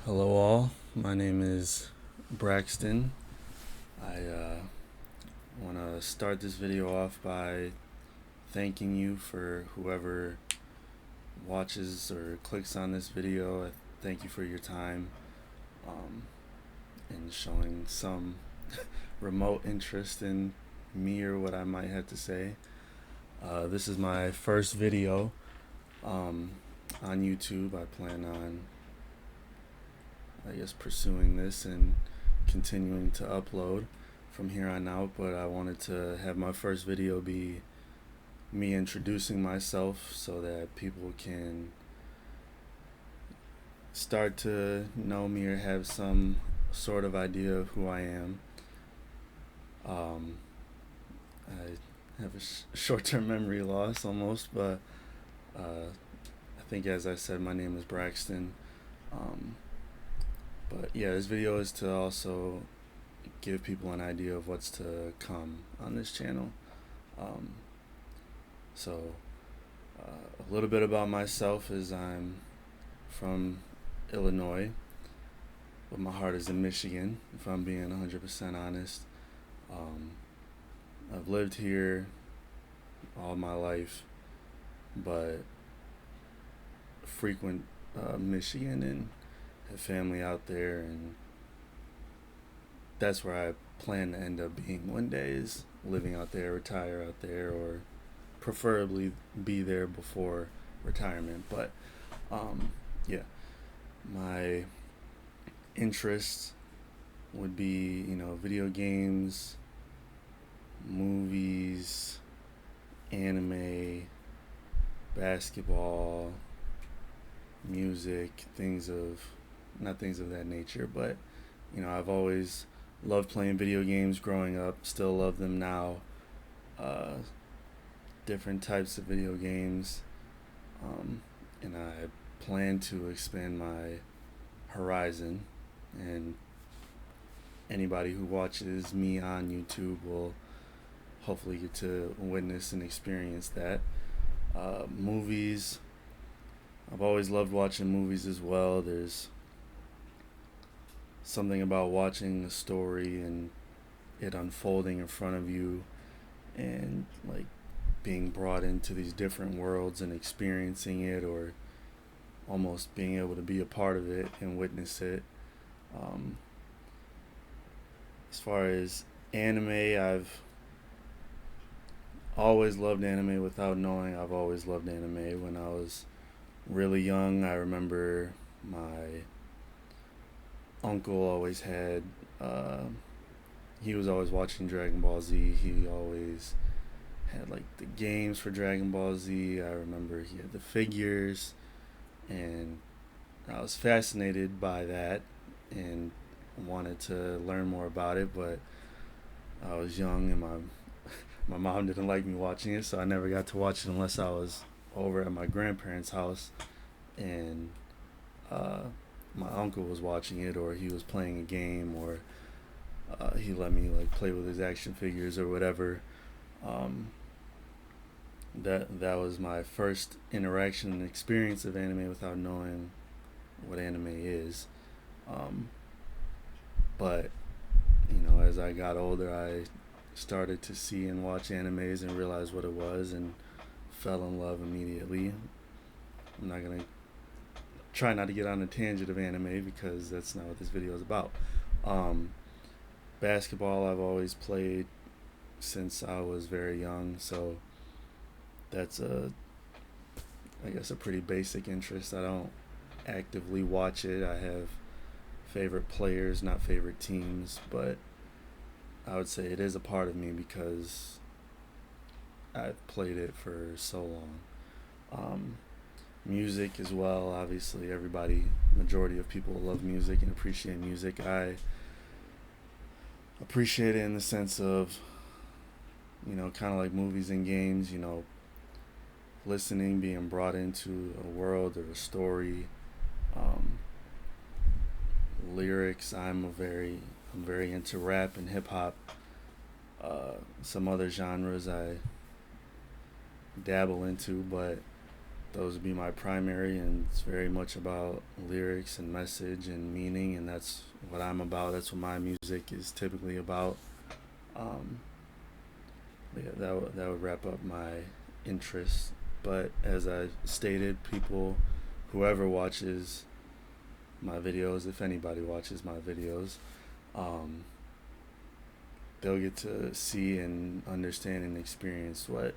Hello, all. My name is Braxton. I want to start this video off by thanking you for whoever watches or clicks on this video. I thank you for your time um, and showing some remote interest in me or what I might have to say. This is my first video um, on YouTube. I plan on, pursuing this and continuing to upload from here on out, but I wanted to have my first video be me introducing myself so that people can start to know me or have some sort of idea of who I am. I have a short-term memory loss almost, but I think, as I said, my name is Braxton. Um, but yeah, this video is to also give people an idea of what's to come on this channel. Um, so, a little bit about myself is I'm from Illinois, but my heart is in Michigan, if I'm being 100% honest. Um, I've lived here all my life, but frequent Michigan and have family out there, and that's where I plan to end up being one day, is living out there, retire out there, or preferably be there before retirement. But yeah, my interests would be, video games, movies, anime, basketball, music, not things of that nature, but I've always loved playing video games growing up, still love them now. Uh, Different types of video games, and I plan to expand my horizon, and anybody who watches me on YouTube will hopefully get to witness and experience that. Movies, I've always loved watching movies as well. There's something about watching a story and it unfolding in front of you, and like being brought into these different worlds and experiencing it, or almost being able to be a part of it and witness it. Um, as far as anime, I've always loved anime without knowing I've always loved anime. When I was really young, I remember my uncle always had, he was always watching Dragon Ball Z. He always had like the games for Dragon Ball Z. I remember he had the figures, and I was fascinated by that and wanted to learn more about it, but I was young and my mom didn't like me watching it, so I never got to watch it unless I was over at my grandparents' house and uh, my uncle was watching it, or he was playing a game, or he let me like play with his action figures or whatever. Um, that was my first interaction and experience of anime without knowing what anime is. Um, but as I got older, I started to see and watch animes and realize what it was, and fell in love immediately. I'm not gonna try not to get on a tangent of anime because that's not what this video is about. Um, Basketball, I've always played since I was very young, so that's a pretty basic interest. I don't actively watch it. I have favorite players, not favorite teams, but I would say it is a part of me because I've played it for so long. Um, Music as well, obviously, majority of people love music and appreciate music. I appreciate it in the sense of, kind of like movies and games, listening, being brought into a world or a story. Um, Lyrics, I'm very into rap and hip hop. Some other genres I dabble into, but those would be my primary, and it's very much about lyrics and message and meaning, and that's what I'm about. That's what my music is typically about. Um, yeah, that would wrap up my interests. But as I stated, people, whoever watches my videos, if anybody watches my videos, um, they'll get to see and understand and experience what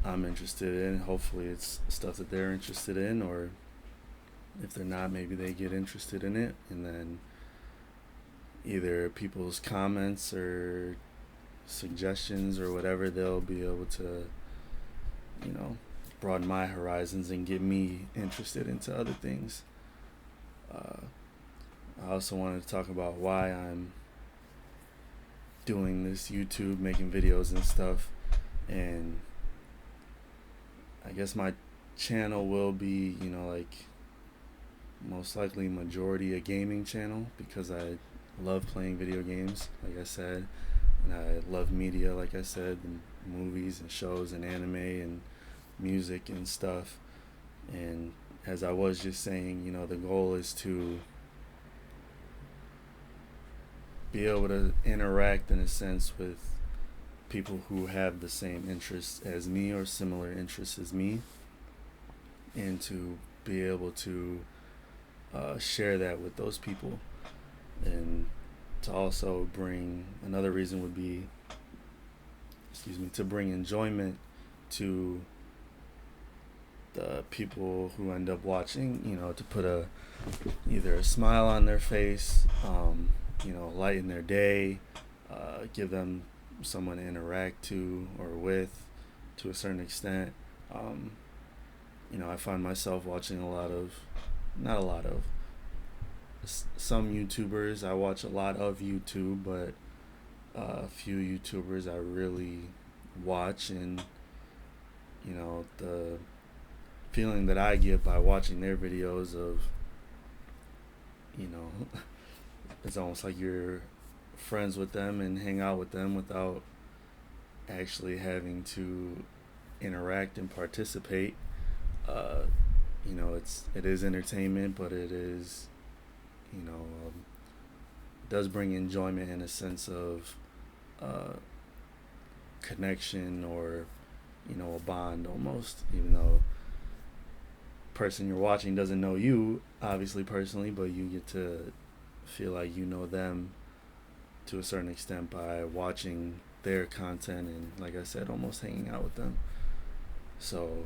I'm interested in. Hopefully, it's stuff that they're interested in, or if they're not, maybe they get interested in it, and then either people's comments or suggestions or whatever, they'll be able to, you know, broaden my horizons and get me interested into other things. Uh, I also wanted to talk about why I'm doing this YouTube, making videos and stuff, and I guess my channel will be, like most likely majority a gaming channel because I love playing video games, like I said, and I love media, like I said, and movies and shows and anime and music and stuff. And as I was just saying, the goal is to be able to interact in a sense with people who have the same interests as me or similar interests as me, and to be able to share that with those people, and to also bring, another reason would be, to bring enjoyment to the people who end up watching, to put either a smile on their face, lighten their day, give them someone to interact to or with to a certain extent. I find myself watching not a lot of, some YouTubers. I watch a lot of YouTube, but a few YouTubers I really watch, and the feeling that I get by watching their videos of, it's almost like you're friends with them and hang out with them without actually having to interact and participate. It is entertainment, but it is, does bring enjoyment in a sense of connection, or a bond almost, even though person you're watching doesn't know you obviously personally, but you get to feel like you know them to a certain extent by watching their content, and like I said, almost hanging out with them. So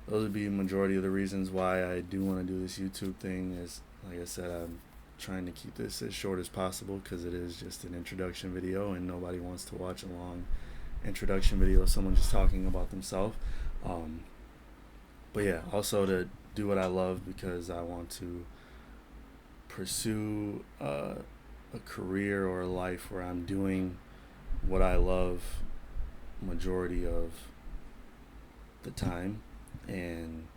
those would be the majority of the reasons why I do want to do this YouTube thing. Is, like I said, I'm trying to keep this as short as possible because it is just an introduction video, and nobody wants to watch a long introduction video of someone just talking about themselves. But yeah, also to do what I love, because I want to pursue a career or a life where I'm doing what I love majority of the time, and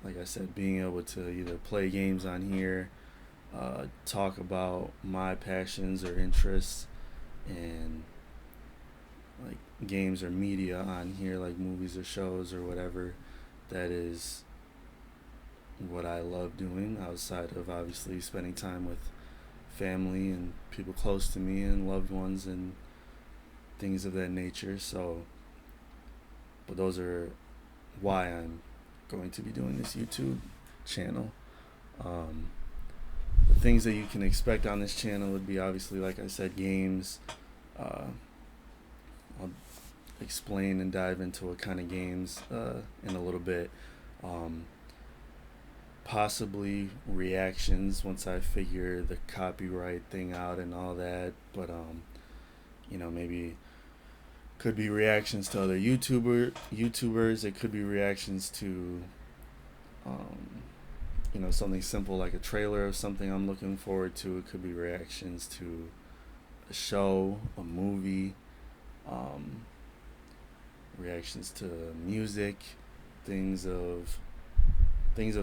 like I said, being able to either play games on here, talk about my passions or interests, and like games or media on here, like movies or shows or whatever. That is what I love doing, outside of obviously spending time with family and people close to me and loved ones and things of that nature. So, but those are why I'm going to be doing this YouTube channel. The things that you can expect on this channel would be, obviously, like I said, games. I'll explain and dive into what kind of games in a little bit. Possibly reactions once I figure the copyright thing out and all that. But maybe could be reactions to other YouTubers. It could be reactions to something simple like a trailer of something I'm looking forward to. It could be reactions to a show, a movie, reactions to music, things of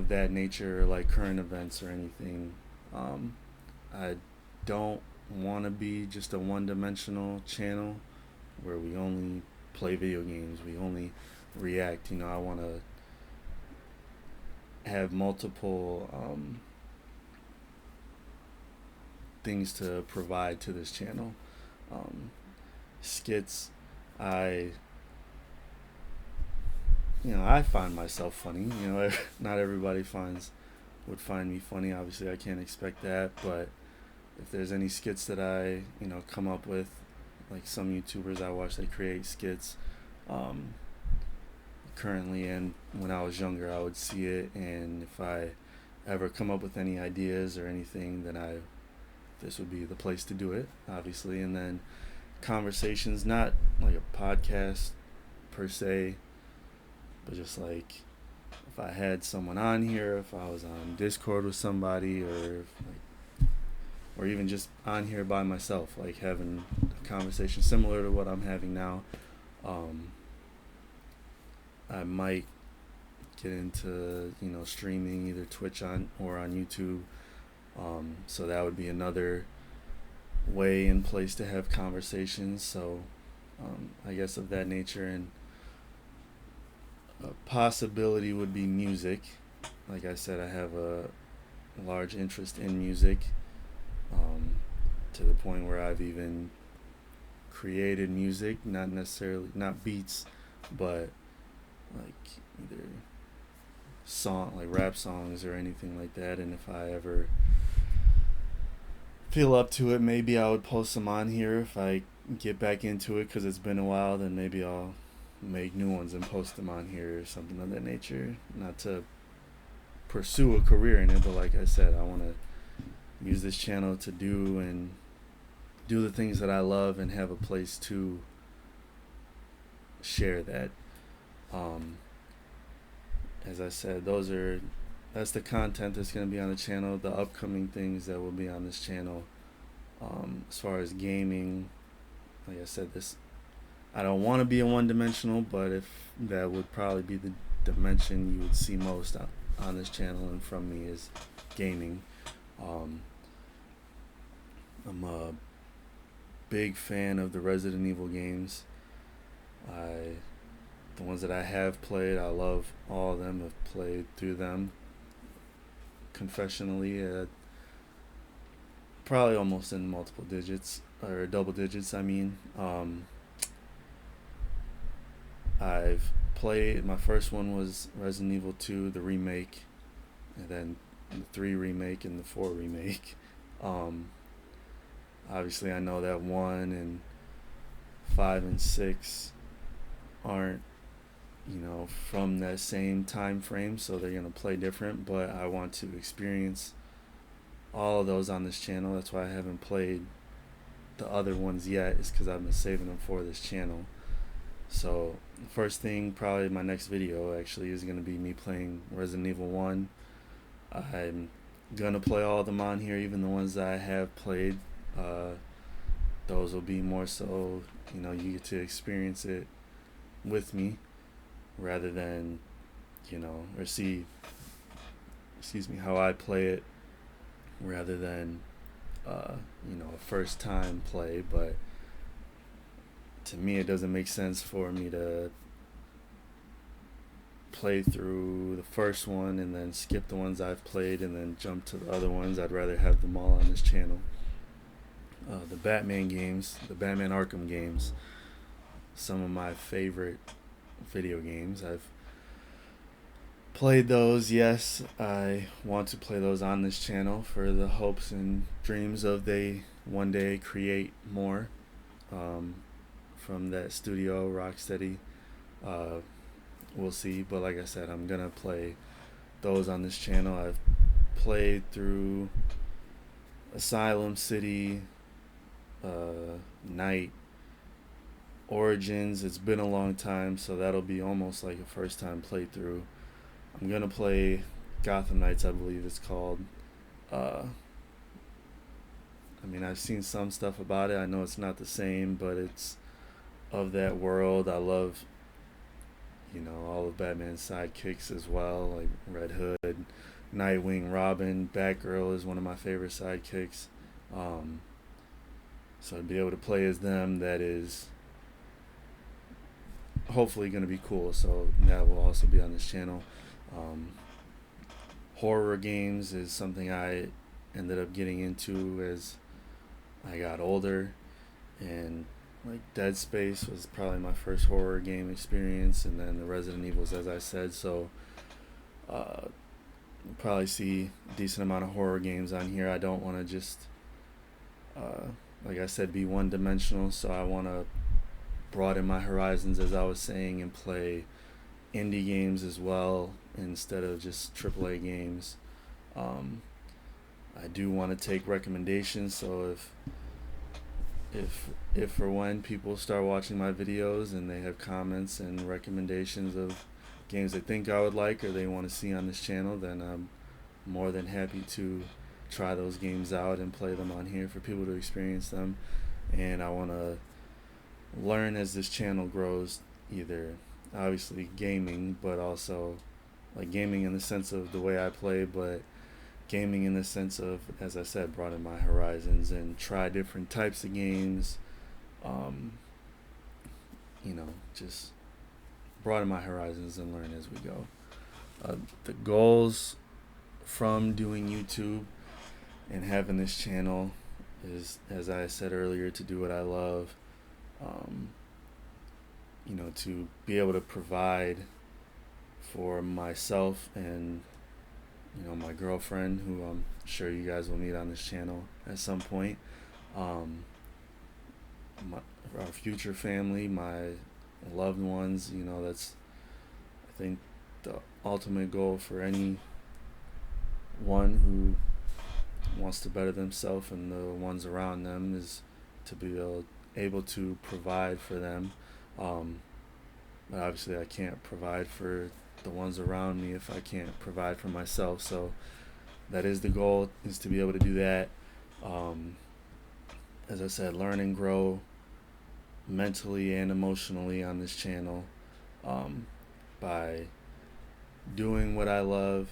that nature, like current events or anything. I don't want to be just a one-dimensional channel where we only play video games, we only react. I want to have multiple things to provide to this channel. Um, Skits, I I find myself funny. Not everybody would find me funny. Obviously, I can't expect that, but if there's any skits that I come up with, like some YouTubers I watch, they create skits um, currently, and when I was younger, I would see it, and if I ever come up with any ideas or anything, then this would be the place to do it, obviously. And then conversations, not like a podcast per se, but just like if I had someone on here, if I was on Discord with somebody, or even just on here by myself, like having a conversation similar to what I'm having now. I might get into streaming either Twitch or on YouTube. So that would be another way and place to have conversations. So I guess of that nature. And a possibility would be music. Like I said, I have a large interest in music, to the point where I've even created music, not beats, but like either like rap songs or anything like that. And if I ever feel up to it, maybe I would post them on here. If I get back into it, because it's been a while, then maybe I'll make new ones and post them on here or something of that nature. Not to pursue a career in it, but like I said, I want to use this channel to do the things that I love and have a place to share that. As I said, that's the content that's going to be on the channel, the upcoming things that will be on this channel. As far as gaming, like I said, I don't want to be a one-dimensional, but if that would probably be the dimension you would see most on this channel and from me is gaming. I'm a big fan of the Resident Evil games. The ones that I have played, I love all of them. I've played through them confessionally, probably almost in multiple digits, or double digits, I mean. I've played, my first one was Resident Evil 2, the remake, and then the 3 remake and the 4 remake. Obviously, I know that 1 and 5 and 6 aren't, from that same time frame, so they're going to play different, but I want to experience all of those on this channel. That's why I haven't played the other ones yet, is because I've been saving them for this channel. So the first thing, probably my next video actually, is going to be me playing Resident Evil 1. I'm going to play all of them on here, even the ones that I have played. Those will be more so, you get to experience it with me rather than, or see, how I play it rather than, a first time play. But to me, it doesn't make sense for me to play through the first one and then skip the ones I've played and then jump to the other ones. I'd rather have them all on this channel. The Batman games, the Batman Arkham games, some of my favorite video games. I've played those. Yes, I want to play those on this channel for the hopes and dreams of they one day create more from that studio, Rocksteady. We'll see, but like I said, I'm gonna play those on this channel. I've played through Asylum City, Night, Origins. It's been a long time, so that'll be almost like a first time playthrough. I'm gonna play Gotham Knights, I believe it's called. I've seen some stuff about it. I know it's not the same, but it's of that world. I love, all of Batman's sidekicks as well, like Red Hood, Nightwing, Robin, Batgirl is one of my favorite sidekicks. So to be able to play as them, that is hopefully going to be cool. So that will also be on this channel. horror games is something I ended up getting into as I got older, and like Dead Space was probably my first horror game experience, and then the Resident Evils, as I said. So uh, you'll probably see a decent amount of horror games on here. I don't want to just, uh, like I said, be one dimensional. So I want to broaden my horizons, as I was saying, and play indie games as well instead of just AAA games. Um, I do want to take recommendations, so if or when people start watching my videos and they have comments and recommendations of games they think I would like or they want to see on this channel, then I'm more than happy to try those games out and play them on here for people to experience them. And I want to learn as this channel grows, either obviously gaming, but also like gaming in the sense of the way I play, but gaming in the sense of, as I said, broaden my horizons and try different types of games. Um, just broaden my horizons and learn as we go. The goals from doing YouTube and having this channel is, as I said earlier, to do what I love. Um, to be able to provide for myself and my girlfriend, who I'm sure you guys will meet on this channel at some point. Um, our future family, my loved ones. That's, I think, the ultimate goal for anyone who wants to better themselves and the ones around them, is to be able to provide for them. But obviously, I can't provide for the ones around me if I can't provide for myself. So that is the goal, is to be able to do that. As I said, learn and grow mentally and emotionally on this channel, by doing what I love,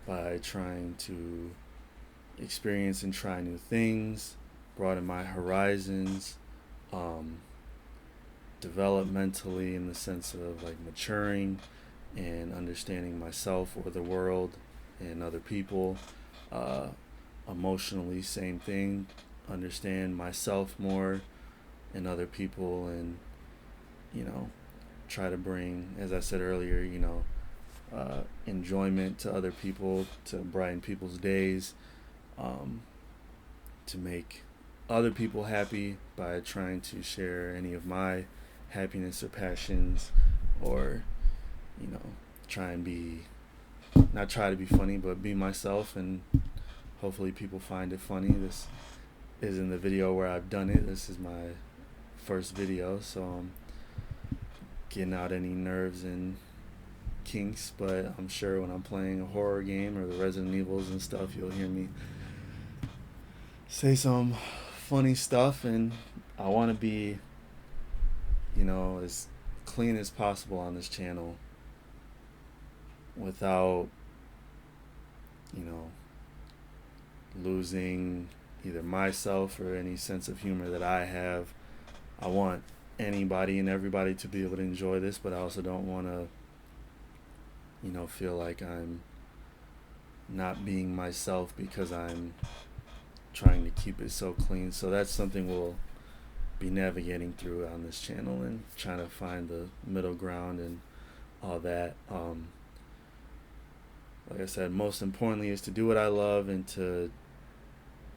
by trying to experience and try new things, broaden my horizons, um, develop mentally in the sense of like maturing and understanding myself or the world and other people. Uh, Emotionally, same thing. Understand myself more and other people, and try to bring, as I said earlier, enjoyment to other people, to brighten people's days, um, to make other people happy by trying to share any of my happiness or passions, or you know try and be, not try to be funny, but be myself, and hopefully people find it funny. This isn't the video where I've done it. This is my first video, so I'm getting out any nerves and kinks, but I'm sure when I'm playing a horror game or the Resident Evils and stuff, you'll hear me say some funny stuff, and I want to be as clean as possible on this channel without losing either myself or any sense of humor that I have. I want anybody and everybody to be able to enjoy this, but I also don't want to feel like I'm not being myself because I'm trying to keep it so clean. So that's something we'll be navigating through on this channel, and trying to find the middle ground and all that. Like I said, most importantly is to do what I love and to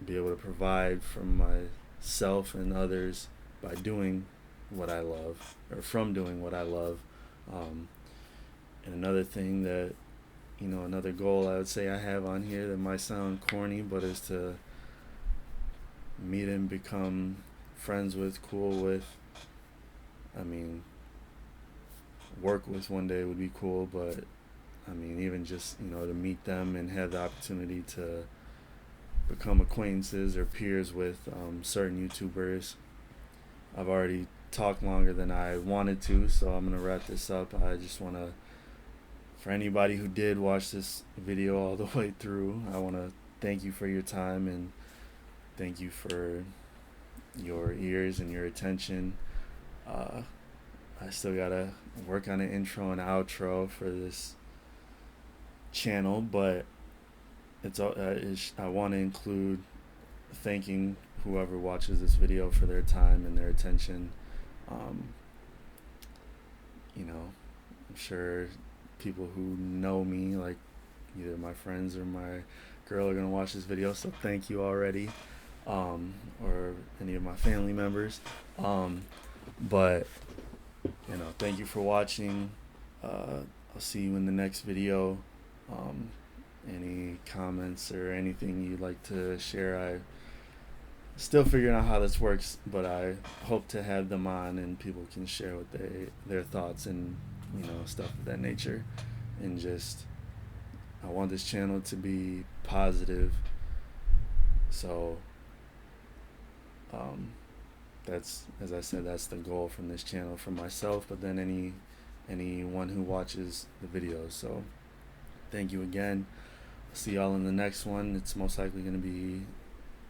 be able to provide for myself and others by doing what I love, or from doing what I love. And another thing that, another goal I would say I have on here that might sound corny, but is to meet and become friends with, cool with, work with one day would be cool, but even just, to meet them and have the opportunity to become acquaintances or peers with certain YouTubers. I've already talked longer than I wanted to, so I'm going to wrap this up. I just want to, for anybody who did watch this video all the way through, I want to thank you for your time, and thank you for your ears and your attention. I still got to work on an intro and outro for this channel, but I want to include thanking whoever watches this video for their time and their attention. Um, you know, I'm sure people who know me, like either my friends or my girl, are gonna watch this video. So thank you already, or any of my family members. Um, but thank you for watching. I'll see you in the next video. Um, any comments or anything you'd like to share, I still figuring out how this works, but I hope to have them on and people can share what their thoughts and stuff of that nature. And just, I want this channel to be positive, so um, that's, as I said, that's the goal from this channel for myself, but then anyone who watches the videos. So thank you again. See y'all in the next one. It's most likely going to be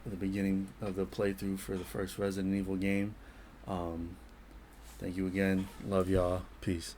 the beginning of the playthrough for the first Resident Evil game. Thank you again. Love y'all. Peace.